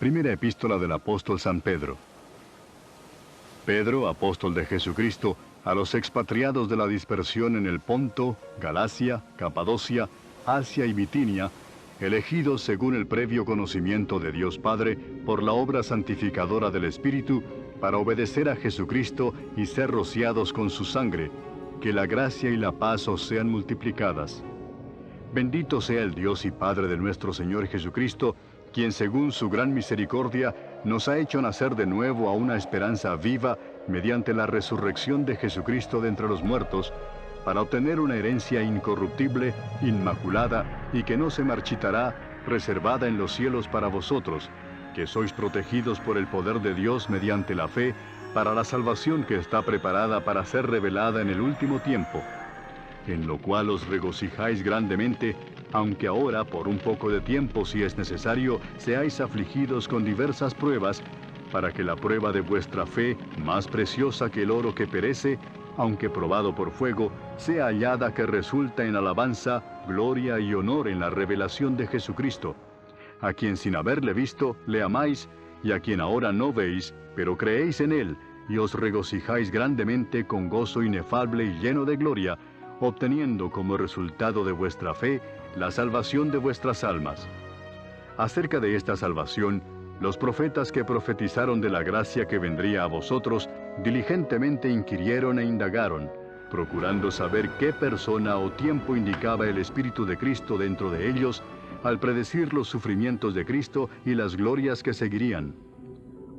Primera epístola del apóstol San Pedro. Pedro, apóstol de Jesucristo, a los expatriados de la dispersión en el Ponto, Galacia, Capadocia, Asia y Bitinia, elegidos según el previo conocimiento de Dios Padre, por la obra santificadora del Espíritu, para obedecer a Jesucristo y ser rociados con su sangre, que la gracia y la paz os sean multiplicadas. Bendito sea el Dios y Padre de nuestro Señor Jesucristo, quien según su gran misericordia nos ha hecho nacer de nuevo a una esperanza viva mediante la resurrección de Jesucristo de entre los muertos, para obtener una herencia incorruptible, inmaculada y que no se marchitará, reservada en los cielos para vosotros, que sois protegidos por el poder de Dios mediante la fe, para la salvación que está preparada para ser revelada en el último tiempo, en lo cual os regocijáis grandemente, aunque ahora, por un poco de tiempo, si es necesario, seáis afligidos con diversas pruebas, para que la prueba de vuestra fe, más preciosa que el oro que perece, aunque probado por fuego, sea hallada que resulta en alabanza, gloria y honor en la revelación de Jesucristo, a quien sin haberle visto, le amáis, y a quien ahora no veis, pero creéis en él, y os regocijáis grandemente con gozo inefable y lleno de gloria, obteniendo como resultado de vuestra fe la salvación de vuestras almas. Acerca de esta salvación, los profetas que profetizaron de la gracia que vendría a vosotros, diligentemente inquirieron e indagaron, procurando saber qué persona o tiempo indicaba el Espíritu de Cristo dentro de ellos, al predecir los sufrimientos de Cristo y las glorias que seguirían.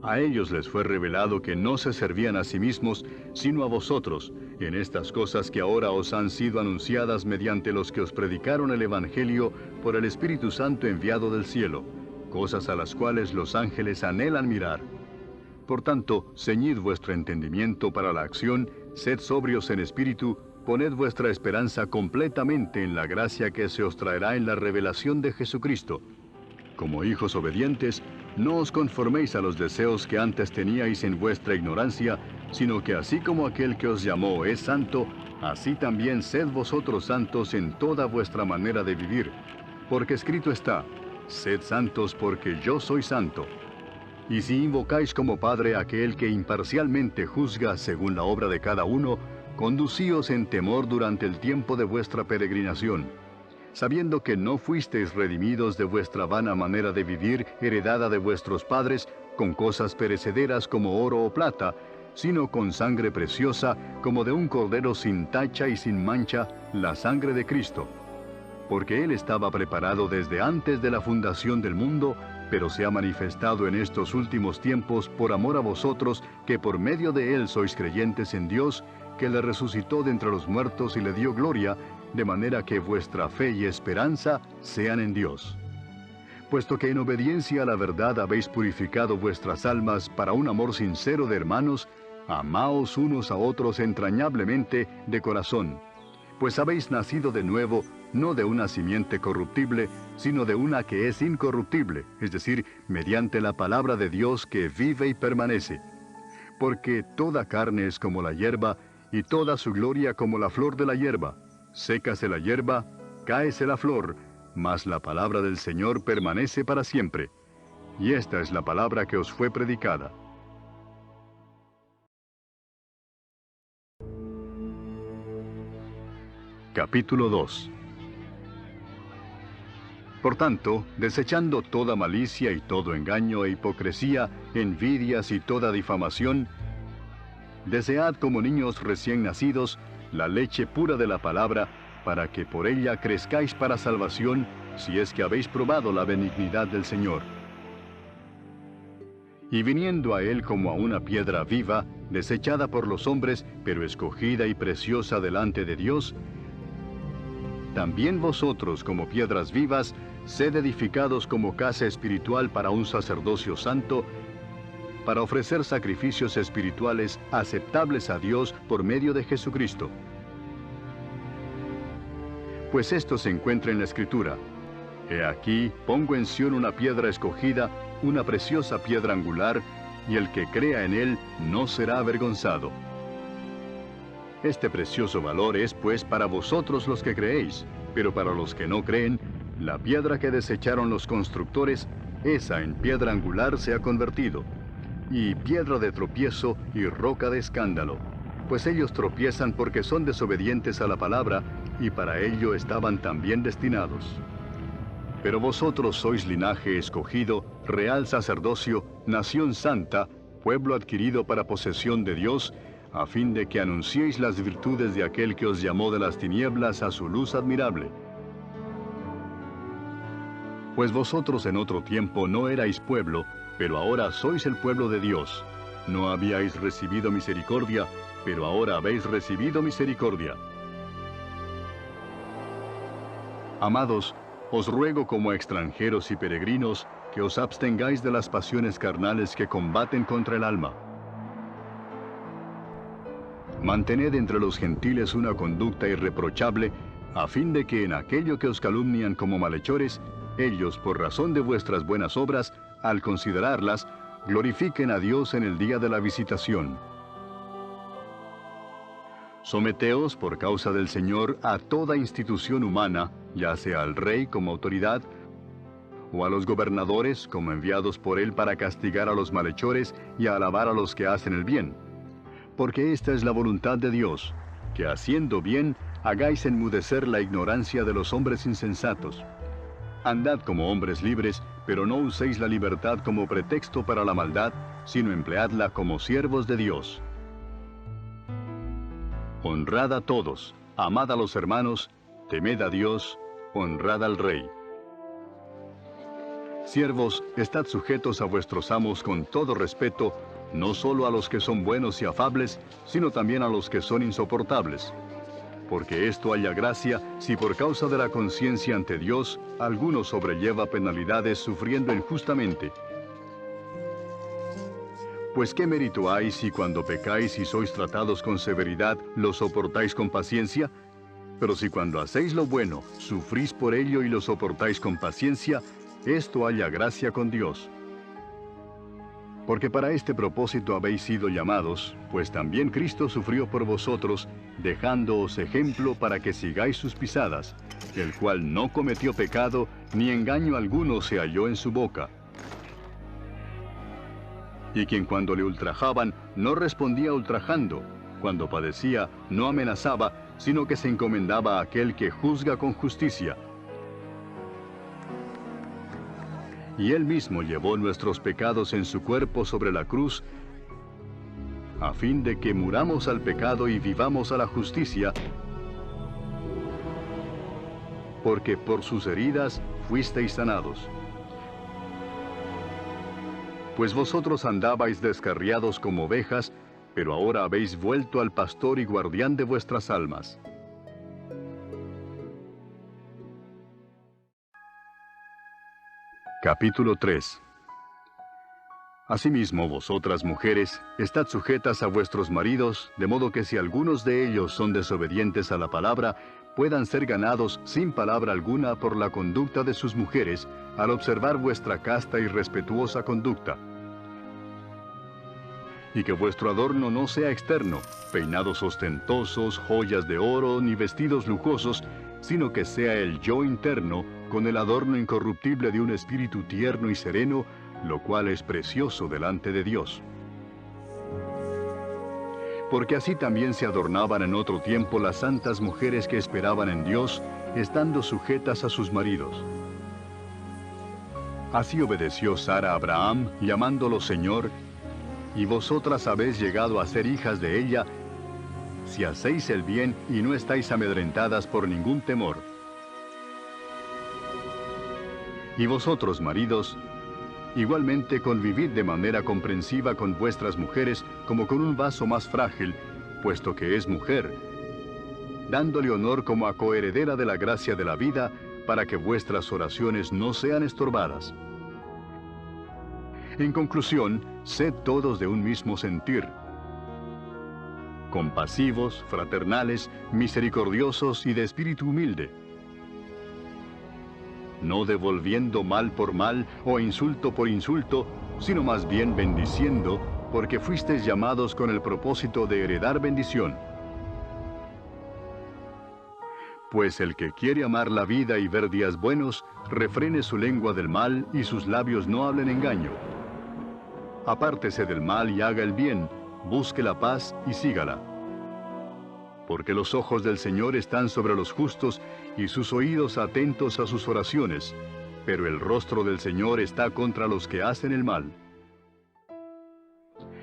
A ellos les fue revelado que no se servían a sí mismos, sino a vosotros, en estas cosas que ahora os han sido anunciadas mediante los que os predicaron el Evangelio por el Espíritu Santo enviado del cielo, cosas a las cuales los ángeles anhelan mirar. Por tanto, ceñid vuestro entendimiento para la acción, sed sobrios en espíritu, poned vuestra esperanza completamente en la gracia que se os traerá en la revelación de Jesucristo. Como hijos obedientes, no os conforméis a los deseos que antes teníais en vuestra ignorancia, sino que así como aquel que os llamó es santo, así también sed vosotros santos en toda vuestra manera de vivir. Porque escrito está, sed santos porque yo soy santo. Y si invocáis como Padre a aquel que imparcialmente juzga según la obra de cada uno, conducíos en temor durante el tiempo de vuestra peregrinación, sabiendo que no fuisteis redimidos de vuestra vana manera de vivir heredada de vuestros padres, con cosas perecederas como oro o plata, sino con sangre preciosa, como de un cordero sin tacha y sin mancha, la sangre de Cristo. Porque Él estaba preparado desde antes de la fundación del mundo, pero se ha manifestado en estos últimos tiempos por amor a vosotros, que por medio de Él sois creyentes en Dios, que le resucitó de entre los muertos y le dio gloria, de manera que vuestra fe y esperanza sean en Dios. Puesto que en obediencia a la verdad habéis purificado vuestras almas para un amor sincero de hermanos, amaos unos a otros entrañablemente de corazón, pues habéis nacido de nuevo, no de una simiente corruptible, sino de una que es incorruptible, es decir, mediante la palabra de Dios que vive y permanece. Porque toda carne es como la hierba, y toda su gloria como la flor de la hierba. Sécase la hierba, cáese la flor, mas la palabra del Señor permanece para siempre. Y esta es la palabra que os fue predicada. Capítulo 2. Por tanto, desechando toda malicia y todo engaño e hipocresía, envidias y toda difamación, desead como niños recién nacidos la leche pura de la palabra, para que por ella crezcáis para salvación, si es que habéis probado la benignidad del Señor. Y viniendo a Él como a una piedra viva, desechada por los hombres, pero escogida y preciosa delante de Dios, también vosotros, como piedras vivas, sed edificados como casa espiritual para un sacerdocio santo, para ofrecer sacrificios espirituales aceptables a Dios por medio de Jesucristo. Pues esto se encuentra en la Escritura: He aquí, pongo en Sión una piedra escogida, una preciosa piedra angular, y el que crea en él no será avergonzado. Este precioso valor es, pues, para vosotros los que creéis, pero para los que no creen, La piedra que desecharon los constructores, esa en piedra angular se ha convertido, y piedra de tropiezo y roca de escándalo, pues ellos tropiezan porque son desobedientes a la palabra, y para ello estaban también destinados. Pero vosotros sois linaje escogido, real sacerdocio, nación santa, pueblo adquirido para posesión de Dios, a fin de que anunciéis las virtudes de aquel que os llamó de las tinieblas a su luz admirable. Pues vosotros en otro tiempo no erais pueblo, pero ahora sois el pueblo de Dios. No habíais recibido misericordia, pero ahora habéis recibido misericordia. Amados, os ruego como a extranjeros y peregrinos que os abstengáis de las pasiones carnales que combaten contra el alma. Mantened entre los gentiles una conducta irreprochable, a fin de que en aquello que os calumnian como malhechores, ellos, por razón de vuestras buenas obras, al considerarlas, glorifiquen a Dios en el día de la visitación. Someteos, por causa del Señor, a toda institución humana, ya sea al rey como autoridad, o a los gobernadores como enviados por él para castigar a los malhechores y a alabar a los que hacen el bien. Porque esta es la voluntad de Dios, que haciendo bien, hagáis enmudecer la ignorancia de los hombres insensatos. Andad como hombres libres, pero no uséis la libertad como pretexto para la maldad, sino empleadla como siervos de Dios. Honrad a todos, amad a los hermanos, temed a Dios, honrad al Rey. Siervos, estad sujetos a vuestros amos con todo respeto, no solo a los que son buenos y afables, sino también a los que son insoportables. Porque esto haya gracia si por causa de la conciencia ante Dios alguno sobrelleva penalidades sufriendo injustamente. Pues qué mérito hay si cuando pecáis y sois tratados con severidad, lo soportáis con paciencia? Pero si cuando hacéis lo bueno, sufrís por ello y lo soportáis con paciencia, esto haya gracia con Dios. Porque para este propósito habéis sido llamados, pues también Cristo sufrió por vosotros, dejándoos ejemplo para que sigáis sus pisadas, el cual no cometió pecado, ni engaño alguno se halló en su boca. Y quien cuando le ultrajaban, no respondía ultrajando, cuando padecía, no amenazaba, sino que se encomendaba a aquel que juzga con justicia. Y Él mismo llevó nuestros pecados en su cuerpo sobre la cruz, a fin de que muramos al pecado y vivamos a la justicia, porque por sus heridas fuisteis sanados. Pues vosotros andabais descarriados como ovejas, pero ahora habéis vuelto al pastor y guardián de vuestras almas. Capítulo 3. Asimismo, vosotras mujeres, estad sujetas a vuestros maridos, de modo que si algunos de ellos son desobedientes a la palabra, puedan ser ganados sin palabra alguna por la conducta de sus mujeres, al observar vuestra casta y respetuosa conducta. Y que vuestro adorno no sea externo, peinados ostentosos, joyas de oro, ni vestidos lujosos, sino que sea el yo interno, con el adorno incorruptible de un espíritu tierno y sereno, lo cual es precioso delante de Dios. Porque así también se adornaban en otro tiempo las santas mujeres que esperaban en Dios, estando sujetas a sus maridos. Así obedeció Sara a Abraham, llamándolo Señor, y vosotras habéis llegado a ser hijas de ella, si hacéis el bien y no estáis amedrentadas por ningún temor. Y vosotros, maridos, igualmente convivid de manera comprensiva con vuestras mujeres como con un vaso más frágil, puesto que es mujer, dándole honor como a coheredera de la gracia de la vida, para que vuestras oraciones no sean estorbadas. En conclusión, sed todos de un mismo sentir, compasivos, fraternales, misericordiosos y de espíritu humilde, no devolviendo mal por mal o insulto por insulto, sino más bien bendiciendo, porque fuisteis llamados con el propósito de heredar bendición. Pues el que quiere amar la vida y ver días buenos, refrene su lengua del mal y sus labios no hablen engaño. Apártese del mal y haga el bien, busque la paz y sígala. Porque los ojos del Señor están sobre los justos y sus oídos atentos a sus oraciones, pero el rostro del Señor está contra los que hacen el mal.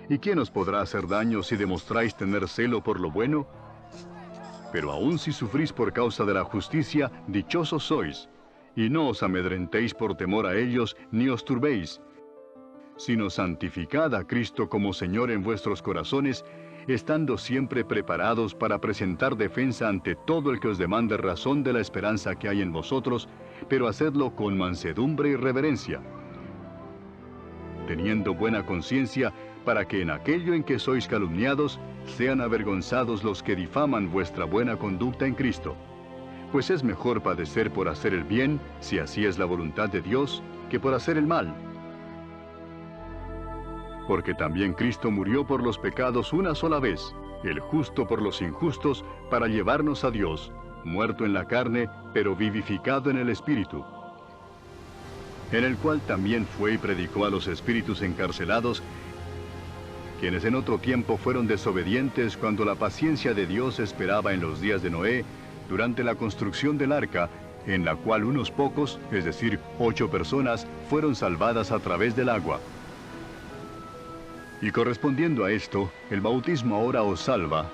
¿Y quién os podrá hacer daño si demostráis tener celo por lo bueno? Pero aun si sufrís por causa de la justicia, dichosos sois, y no os amedrentéis por temor a ellos, ni os turbéis, sino santificad a Cristo como Señor en vuestros corazones, estando siempre preparados para presentar defensa ante todo el que os demande razón de la esperanza que hay en vosotros, pero hacedlo con mansedumbre y reverencia, teniendo buena conciencia, para que en aquello en que sois calumniados, sean avergonzados los que difaman vuestra buena conducta en Cristo. Pues es mejor padecer por hacer el bien, si así es la voluntad de Dios, que por hacer el mal. Porque también Cristo murió por los pecados una sola vez, el justo por los injustos, para llevarnos a Dios, muerto en la carne, pero vivificado en el Espíritu, en el cual también fue y predicó a los espíritus encarcelados, quienes en otro tiempo fueron desobedientes cuando la paciencia de Dios esperaba en los días de Noé, durante la construcción del arca, en la cual unos pocos, es decir, 8 personas, fueron salvadas a través del agua. Y correspondiendo a esto, el bautismo ahora os salva,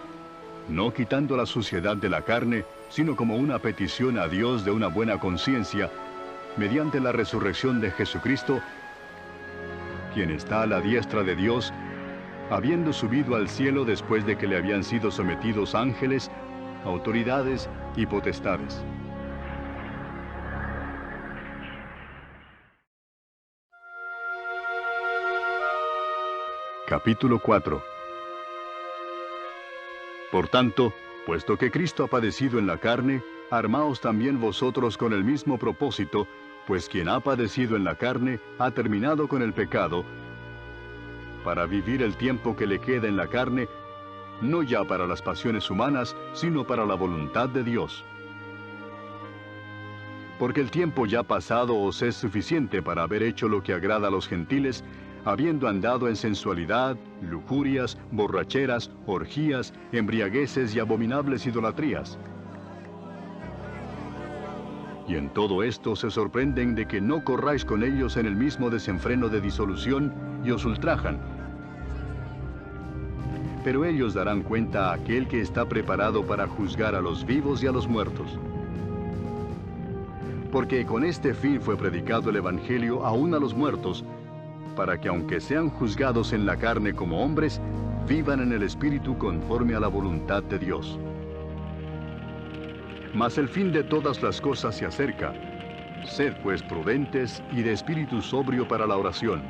no quitando la suciedad de la carne, sino como una petición a Dios de una buena conciencia, mediante la resurrección de Jesucristo, quien está a la diestra de Dios, habiendo subido al cielo después de que le habían sido sometidos ángeles, autoridades y potestades. Capítulo 4. Por tanto, puesto que Cristo ha padecido en la carne, armaos también vosotros con el mismo propósito, pues quien ha padecido en la carne ha terminado con el pecado, para vivir el tiempo que le queda en la carne, no ya para las pasiones humanas, sino para la voluntad de Dios. Porque el tiempo ya pasado os es suficiente para haber hecho lo que agrada a los gentiles, habiendo andado en sensualidad, lujurias, borracheras, orgías, embriagueces y abominables idolatrías. Y en todo esto se sorprenden de que no corráis con ellos en el mismo desenfreno de disolución y os ultrajan. Pero ellos darán cuenta a aquel que está preparado para juzgar a los vivos y a los muertos. Porque con este fin fue predicado el Evangelio aún a los muertos, para que aunque sean juzgados en la carne como hombres, vivan en el Espíritu conforme a la voluntad de Dios. Mas el fin de todas las cosas se acerca. Sed pues prudentes y de espíritu sobrio para la oración.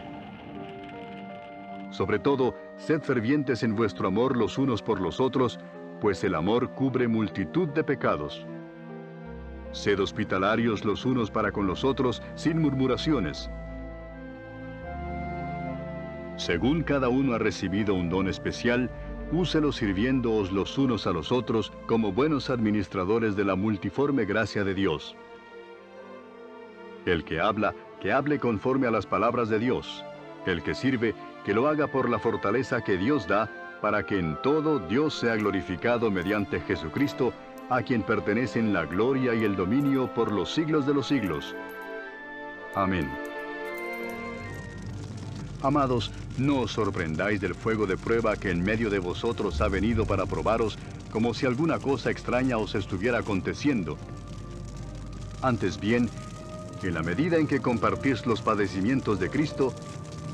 Sobre todo, sed fervientes en vuestro amor los unos por los otros, pues el amor cubre multitud de pecados. Sed hospitalarios los unos para con los otros, sin murmuraciones. Según cada uno ha recibido un don especial, úselo sirviéndoos los unos a los otros como buenos administradores de la multiforme gracia de Dios. El que hable conforme a las palabras de Dios. El que sirve, que lo haga por la fortaleza que Dios da, para que en todo Dios sea glorificado mediante Jesucristo, a quien pertenecen la gloria y el dominio por los siglos de los siglos. Amén. Amados, no os sorprendáis del fuego de prueba que en medio de vosotros ha venido para probaros, como si alguna cosa extraña os estuviera aconteciendo. Antes bien, en la medida en que compartís los padecimientos de Cristo,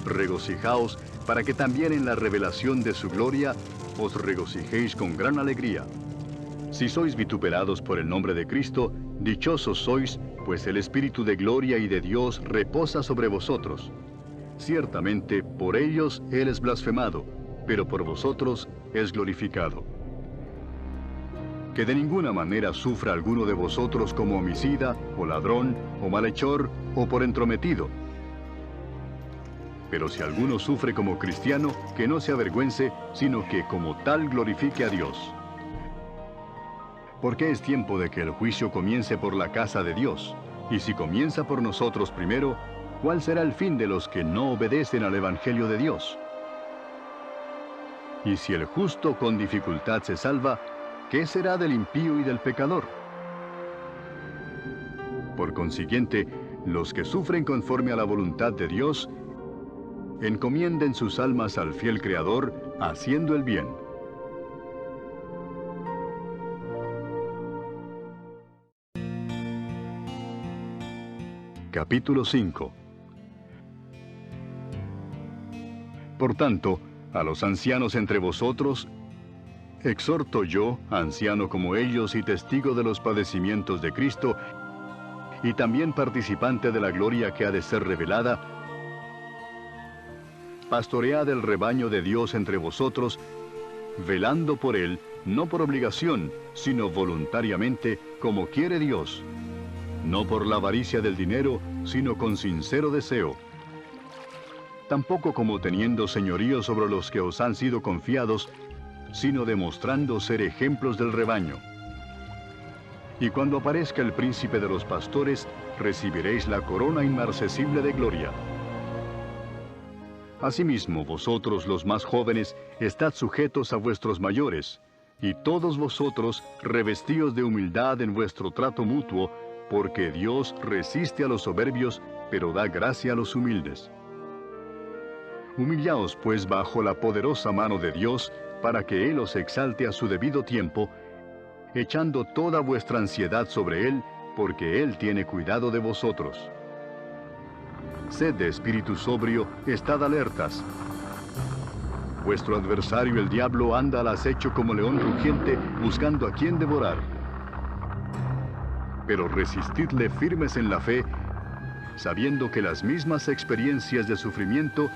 regocijaos para que también en la revelación de su gloria os regocijéis con gran alegría. Si sois vituperados por el nombre de Cristo, dichosos sois, pues el Espíritu de gloria y de Dios reposa sobre vosotros. Ciertamente, por ellos Él es blasfemado, pero por vosotros es glorificado. Que de ninguna manera sufra alguno de vosotros como homicida, o ladrón, o malhechor, o por entrometido. Pero si alguno sufre como cristiano, que no se avergüence, sino que como tal glorifique a Dios. Porque es tiempo de que el juicio comience por la casa de Dios. Y si comienza por nosotros primero, ¿cuál será el fin de los que no obedecen al Evangelio de Dios? Y si el justo con dificultad se salva, ¿qué será del impío y del pecador? Por consiguiente, los que sufren conforme a la voluntad de Dios, encomienden sus almas al fiel Creador, haciendo el bien. Capítulo 5. Por tanto, a los ancianos entre vosotros, exhorto yo, anciano como ellos y testigo de los padecimientos de Cristo, y también participante de la gloria que ha de ser revelada, pastoread el rebaño de Dios entre vosotros, velando por él, no por obligación, sino voluntariamente, como quiere Dios, no por la avaricia del dinero, sino con sincero deseo, tampoco como teniendo señorío sobre los que os han sido confiados, sino demostrando ser ejemplos del rebaño. Y cuando aparezca el príncipe de los pastores, recibiréis la corona inmarcesible de gloria. Asimismo, vosotros los más jóvenes, estad sujetos a vuestros mayores, y todos vosotros revestíos de humildad en vuestro trato mutuo, porque Dios resiste a los soberbios, pero da gracia a los humildes. Humillaos pues bajo la poderosa mano de Dios, para que Él os exalte a su debido tiempo, echando toda vuestra ansiedad sobre Él, porque Él tiene cuidado de vosotros. Sed de espíritu sobrio, estad alertas. Vuestro adversario el diablo anda al acecho como león rugiente, buscando a quien devorar. Pero resistidle firmes en la fe, sabiendo que las mismas experiencias de sufrimiento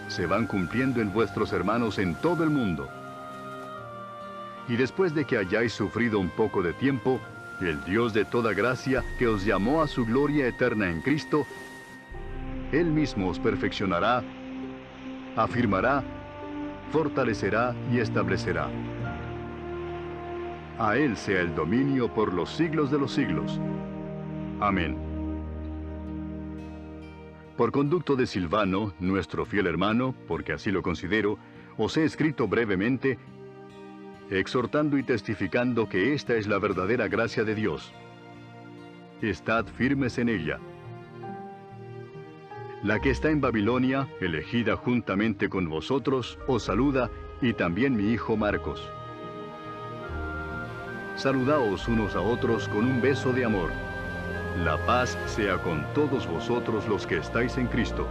se van cumpliendo en vuestros hermanos en todo el mundo. Y después de que hayáis sufrido un poco de tiempo, el Dios de toda gracia, que os llamó a su gloria eterna en Cristo, Él mismo os perfeccionará, afirmará, fortalecerá y establecerá. A Él sea el dominio por los siglos de los siglos. Amén. Por conducto de Silvano, nuestro fiel hermano, porque así lo considero, os he escrito brevemente, exhortando y testificando que esta es la verdadera gracia de Dios. Estad firmes en ella. La que está en Babilonia, elegida juntamente con vosotros, os saluda, y también mi hijo Marcos. Saludaos unos a otros con un beso de amor. La paz sea con todos vosotros los que estáis en Cristo.